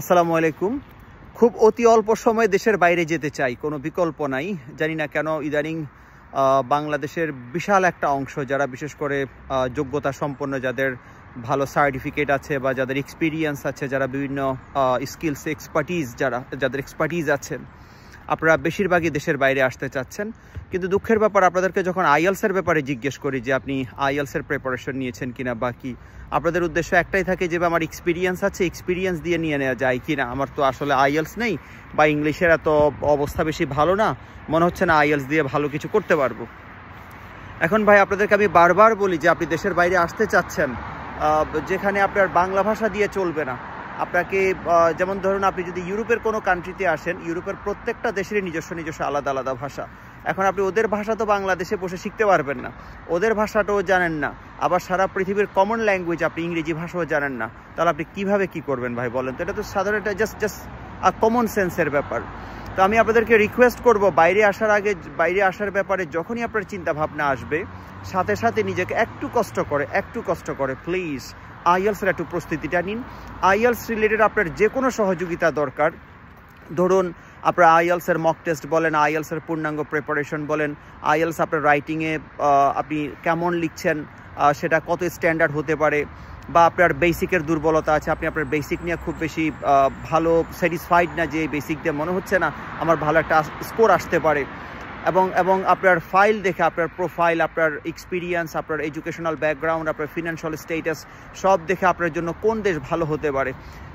আসসালামু আলাইকুম। খুব অতি অল্প সময় দেশের বাইরে যেতে চাই, কোনো বিকল্প নাই। জানি না কেন ইদানিং বাংলাদেশের বিশাল একটা অংশ যারা বিশেষ করে যোগ্যতা সম্পন্ন, যাদের ভালো সার্টিফিকেট আছে বা যাদের এক্সপিরিয়েন্স আছে, যারা বিভিন্ন স্কিলস যাদের এক্সপার্টিজ আছেন, আপনারা বেশিরভাগই দেশের বাইরে আসতে চাচ্ছেন। কিন্তু দুঃখের ব্যাপার, আপনাদেরকে যখন আইএলসের ব্যাপারে জিজ্ঞেস করি যে আপনি আইএলসের প্রিপারেশন নিয়েছেন কিনা বা কি, আপনাদের উদ্দেশ্য একটাই থাকে যে আমার এক্সপিরিয়েন্স আছে, এক্সপিরিয়েন্স দিয়ে নিয়ে নেওয়া যায় কিনা। আমার তো আসলে আইএলস নেই বা ইংলিশের এত অবস্থা বেশি ভালো না, মনে হচ্ছে না আইএলস দিয়ে ভালো কিছু করতে পারবো। এখন ভাই আপনাদেরকে আমি বারবার বলি যে আপনি দেশের বাইরে আসতে চাচ্ছেন যেখানে আপনার বাংলা ভাষা দিয়ে চলবে না। আপনাকে যেমন ধরুন, আপনি যদি ইউরোপের কোনো কান্ট্রিতে আসেন, ইউরোপের প্রত্যেকটা দেশেরই নিজস্ব আলাদা আলাদা ভাষা। এখন আপনি ওদের ভাষা তো বাংলাদেশে বসে শিখতে পারবেন না, ওদের ভাষাটাও জানেন না, আবার সারা পৃথিবীর কমন ল্যাঙ্গুয়েজ আপনি ইংরেজি ভাষাও জানেন না, তাহলে আপনি কিভাবে কি করবেন ভাই বলেন তো? এটা তো সাধারণ জাস্ট কমন সেন্সের ব্যাপার। তো আমি আপনাদেরকে রিকোয়েস্ট করব, বাইরে আসার ব্যাপারে যখনই আপনার চিন্তা ভাবনা আসবে, সাথে সাথে নিজেকে একটু কষ্ট করে প্লিজ আইএলসের একটু প্রস্তুতিটা নিন। আইএলস রিলেটেড আপনার যে কোনো সহযোগিতা দরকার, ধরুন আপনার আইএলসের মক টেস্ট বলেন, আইএলসের পূর্ণাঙ্গ প্রিপারেশন বলেন, আইএলস আপনার রাইটিংয়ে আপনি কেমন লিখছেন, সেটা কত স্ট্যান্ডার্ড হতে পারে, বা আপনার বেসিকের দুর্বলতা আছে, আপনি আপনার বেসিক নিয়ে খুব বেশি ভালো স্যাটিসফাইড না, যে বেসিক দিয়ে মনে হচ্ছে না আমার ভালো একটা স্কোর আসতে পারে, এবং আপনার ফাইল দেখে, আপনার প্রোফাইল, আপনার এক্সপিরিয়েন্স, আপনার এডুকেশনাল ব্যাকগ্রাউন্ড, আপনার ফিনান্সিয়াল স্টেটাস সব দেখে আপনার জন্য কোন দেশ ভালো হতে পারে,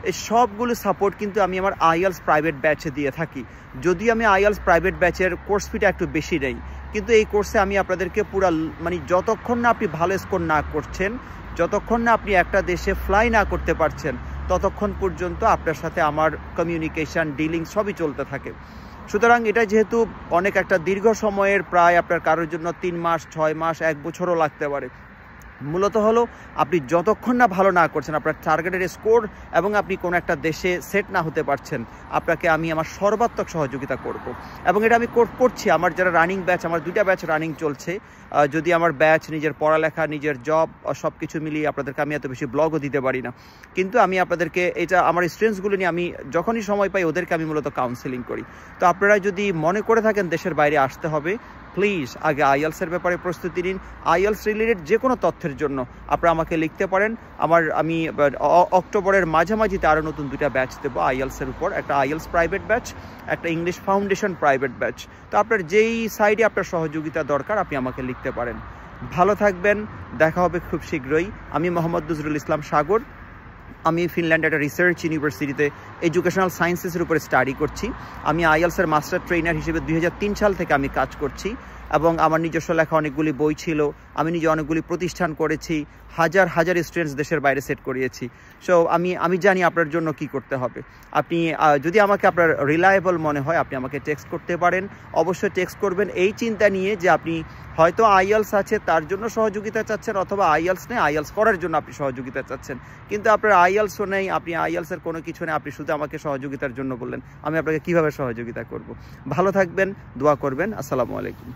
এই সবগুলো সাপোর্ট কিন্তু আমি আমার আইএলস প্রাইভেট ব্যাচে দিয়ে থাকি। যদিও আমি আইএলস প্রাইভেট ব্যাচের কোর্স ফিটা একটু বেশি নেই, কিন্তু এই কোর্সে আমি আপনাদেরকে পুরো যতক্ষণ না আপনি ভালো স্কোর না করছেন, যতক্ষণ না আপনি একটা দেশে ফ্লাই না করতে পারছেন, ততক্ষণ পর্যন্ত আপনার সাথে আমার কমিউনিকেশান, ডিলিং সবই চলতে থাকে। সুতরাং এটা যেহেতু অনেক একটা দীর্ঘ সময়ের, প্রায় আপনার কারোর জন্য 3 মাস, 6 মাস, 1 বছরও লাগতে পারে। মূলত হলো আপনি যতক্ষণ না ভালো না করছেন আপনার টার্গেটের স্কোর, এবং আপনি কোনো একটা দেশে সেট না হতে পারছেন, আপনাকে আমি আমার সর্বাত্মক সহযোগিতা করব। এবং এটা আমি করছি। আমার যারা রানিং ব্যাচ, আমার 2টা ব্যাচ রানিং চলছে। যদি আমার ব্যাচ, নিজের পড়ালেখা, নিজের জব সব কিছু মিলিয়ে আপনাদেরকে আমি এত বেশি ব্লগও দিতে পারি না, কিন্তু আমি আপনাদেরকে এটা আমার স্টুডেন্টসগুলো নিয়ে আমি যখনই সময় পাই ওদেরকে আমি মূলত কাউন্সেলিং করি। তো আপনারা যদি মনে করে থাকেন দেশের বাইরে আসতে হবে, প্লিজ আগে আইএলসের ব্যাপারে প্রস্তুতি নিন। আইএলস রিলেটেড যে কোনো তথ্যের জন্য আপনারা আমাকে লিখতে পারেন। আমি অক্টোবরের মাঝামাঝিতে আরও নতুন 2টা ব্যাচ দেবো আইএলসের উপর, একটা আইএলস প্রাইভেট ব্যাচ, একটা ইংলিশ ফাউন্ডেশন প্রাইভেট ব্যাচ। তো আপনার যেই সাইডে আপনার সহযোগিতা দরকার আপনি আমাকে লিখতে পারেন। ভালো থাকবেন, দেখা হবে খুব শীঘ্রই। আমি মোহাম্মদ নজরুল ইসলাম সাগর। আমি ফিনল্যান্ডের একটা রিসার্চ ইউনিভার্সিটিতে এডুকেশনাল সায়েন্সেসের উপরে স্টাডি করছি। আমি আইএলসের মাস্টার ট্রেনার হিসেবে 2003 সাল থেকে আমি কাজ করছি, এবং আমার নিজস্ব লেখা অনেকগুলি বই ছিল। আমি নিজে অনেকগুলি প্রতিষ্ঠান করেছি, হাজার স্টুডেন্টস দেশের বাইরে সেট করিয়েছি। সো আমি জানি আপনার জন্য কি করতে হবে। আপনি যদি আমাকে আপনার রিলায়েবল মনে হয়, আপনি আমাকে টেক্সট করতে পারেন। অবশ্যই টেক্সট করবেন এই চিন্তা নিয়ে যে আপনি হয়তো আইএলস আছে তার জন্য সহযোগিতা চাচ্ছেন, অথবা আইএলস নেই, আইএলস করার জন্য আপনি সহযোগিতা চাচ্ছেন। কিন্তু আপনার আইএলসও নেই, আপনি আইএলসের কোনো কিছু নেই, আপনি শুধু আমাকে সহযোগিতার জন্য বললেন, আমি আপনাকে কিভাবে সহযোগিতা করব? ভালো থাকবেন, দোয়া করবেন। আসসালামু আলাইকুম।